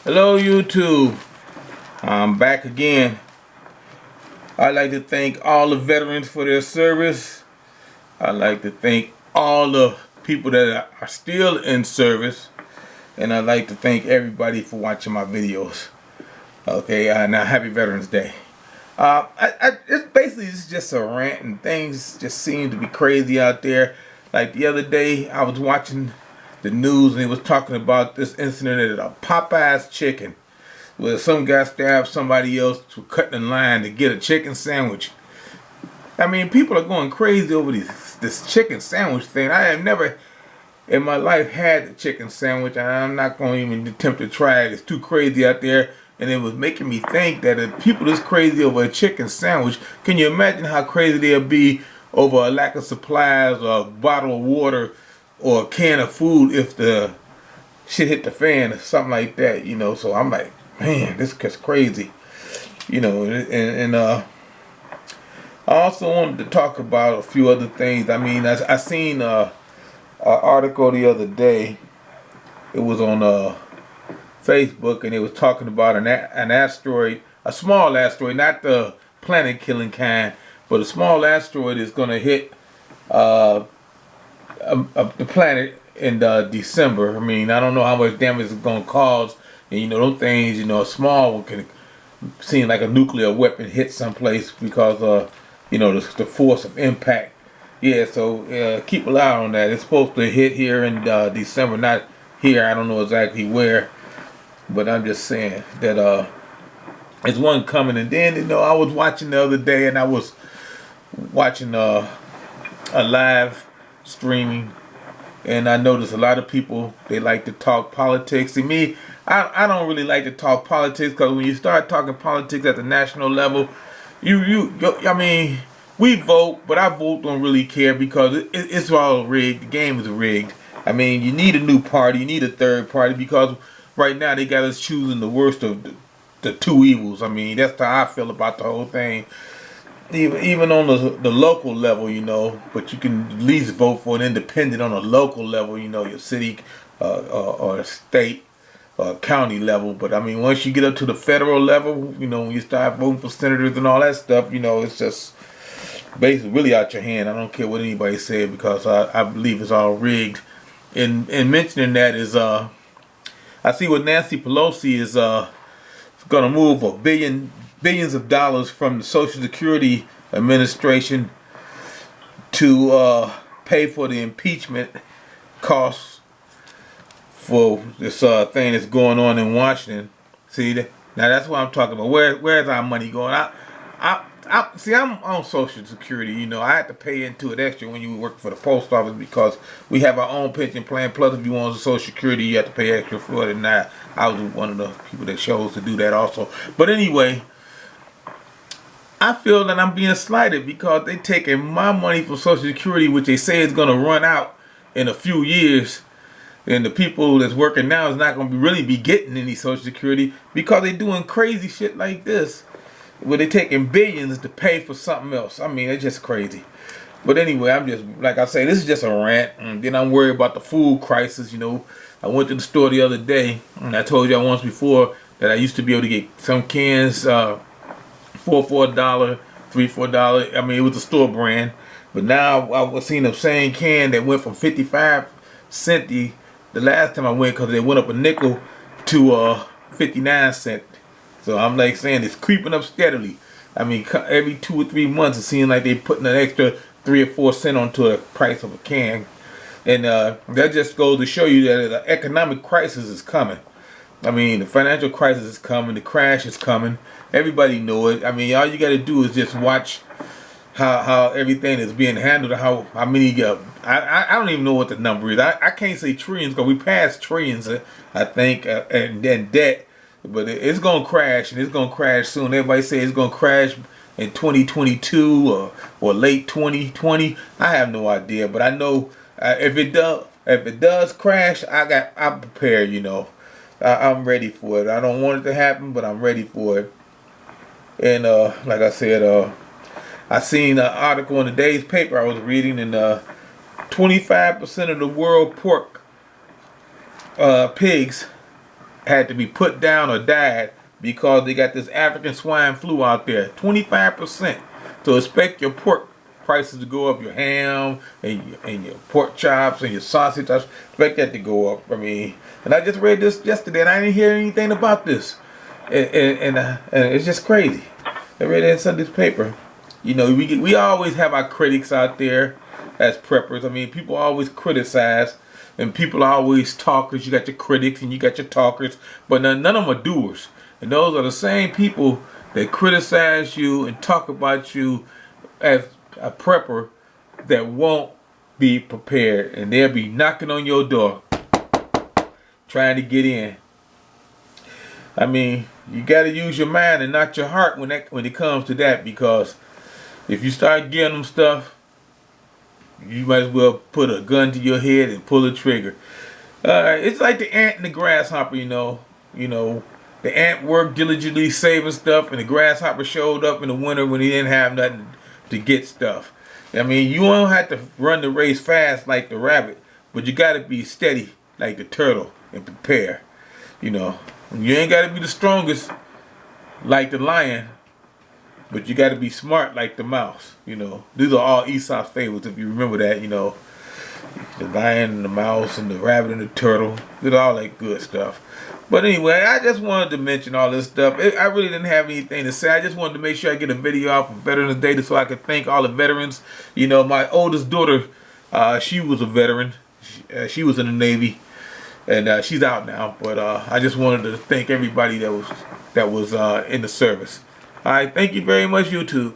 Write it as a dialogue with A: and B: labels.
A: Hello YouTube, I'm back again. I'd like to thank all the veterans for their service. I'd like to thank all the people that are still in service. And I'd like to thank everybody for watching my videos. Okay, now happy Veterans Day. It's just a rant, and things just seem to be crazy out there. Like the other day, I was watching the news and it was talking about this incident at a Popeye's chicken, where some guy stabbed somebody else to cut in line to get a chicken sandwich. I mean, people are going crazy over this chicken sandwich thing. I have never in my life had a chicken sandwich, and I'm not going to even attempt to try it. It's too crazy out there. And it was making me think that if people is crazy over a chicken sandwich, can you imagine how crazy they'll be over a lack of supplies or a bottle of water or a can of food if the shit hit the fan or something like that, you know? So I'm like, man, this is crazy, you know. And I also wanted to talk about a few other things. I mean, I seen an article the other day. It was on Facebook, and it was talking about an asteroid, a small asteroid, not the planet-killing kind, but a small asteroid is going to hit the planet in December. I mean, I don't know how much damage it's going to cause, and you know, those things, you know, a small one can seem like a nuclear weapon hit someplace because, you know, the force of impact. Yeah, so keep an eye on that. It's supposed to hit here in December, not here. I don't know exactly where. But I'm just saying that it's one coming. And then, you know, I was watching the other day, and I was watching a live streaming, and I noticed a lot of people, they like to talk politics. To me, I don't really like to talk politics, because when you start talking politics at the national level, I mean, we vote, but our vote don't really care, because it's all rigged. The game is rigged. I mean, you need a new party, you need a third party, because right now they got us choosing the worst of the two evils. I mean, that's how I feel about the whole thing. Even on the local level, you know, but you can at least vote for an independent on a local level, you know, your city or state or county level. But I mean, once you get up to the federal level, you know, when you start voting for senators and all that stuff, you know, it's just basically really out your hand. I don't care what anybody said, because I believe it's all rigged. And mentioning that is I see what Nancy Pelosi is going to move billions of dollars from the Social Security Administration to pay for the impeachment costs for this thing that's going on in Washington. See that? Now that's what I'm talking about. Where's our money going? I'm on Social Security. You know, I have to pay into it extra when you work for the post office, because we have our own pension plan. Plus, if you want Social Security, you have to pay extra for it. And I was one of the people that chose to do that also. But anyway, I feel that I'm being slighted, because they're taking my money from Social Security, which they say is going to run out in a few years. And the people that's working now is not going to really be getting any Social Security, because they're doing crazy shit like this, where they're taking billions to pay for something else. I mean, it's just crazy. But anyway, I'm just, like I say, this is just a rant. And then I'm worried about the food crisis. You know, I went to the store the other day, and I told y'all once before that I used to be able to get some cans for $4, $3, $4. I mean, it was a store brand. But now I was seeing the same can that went from 55 cents the last time I went, because they went up a nickel, to 59 cents. So I'm like saying, it's creeping up steadily. I mean, every 2 or 3 months, it seems like they're putting an extra 3 or 4 cents onto the price of a can. And that just goes to show you that the economic crisis is coming. I mean, the financial crisis is coming. The crash is coming. Everybody know it. I mean, all you got to do is just watch how everything is being handled. How many, I don't even know what the number is. I can't say trillions, because we passed trillions, I think, and then debt. But it's going to crash, and it's going to crash soon. Everybody say it's going to crash in 2022 or late 2020. I have no idea, but I know if it does crash, I'm prepared, you know. I'm ready for it. I don't want it to happen, but I'm ready for it. And like I said, I seen an article in the day's paper I was reading, and 25% of the world pork pigs had to be put down or died because they got this African swine flu out there. 25%. So expect your pork prices to go up, your ham and your pork chops and your sausage. I expect that to go up. I mean, and I just read this yesterday and I didn't hear anything about this. And it's just crazy. I read it in Sunday's paper. You know, we always have our critics out there as preppers. I mean, people always criticize, and people are always talkers. You got your critics and you got your talkers, but none of them are doers. And those are the same people that criticize you and talk about you as a prepper that won't be prepared, and they'll be knocking on your door trying to get in. I mean, you got to use your mind and not your heart when it comes to that, because if you start getting them stuff, you might as well put a gun to your head and pull the trigger. It's like the ant and the grasshopper, you know. The ant worked diligently saving stuff, and the grasshopper showed up in the winter when he didn't have nothing to get stuff. I mean, you don't have to run the race fast like the rabbit, but you got to be steady like the turtle and prepare. You know, you ain't got to be the strongest like the lion, but you got to be smart like the mouse. You know, these are all Aesop's fables, if you remember that. You know, the lion and the mouse and the rabbit and the turtle. Did all that good stuff. But anyway, I just wanted to mention all this stuff. I really didn't have anything to say. I just wanted to make sure I get a video out for Veterans Day so I could thank all the veterans. You know, my oldest daughter, she was a veteran. She was in the Navy, and she's out now. But I just wanted to thank everybody that was in the service. All right, thank you very much, YouTube.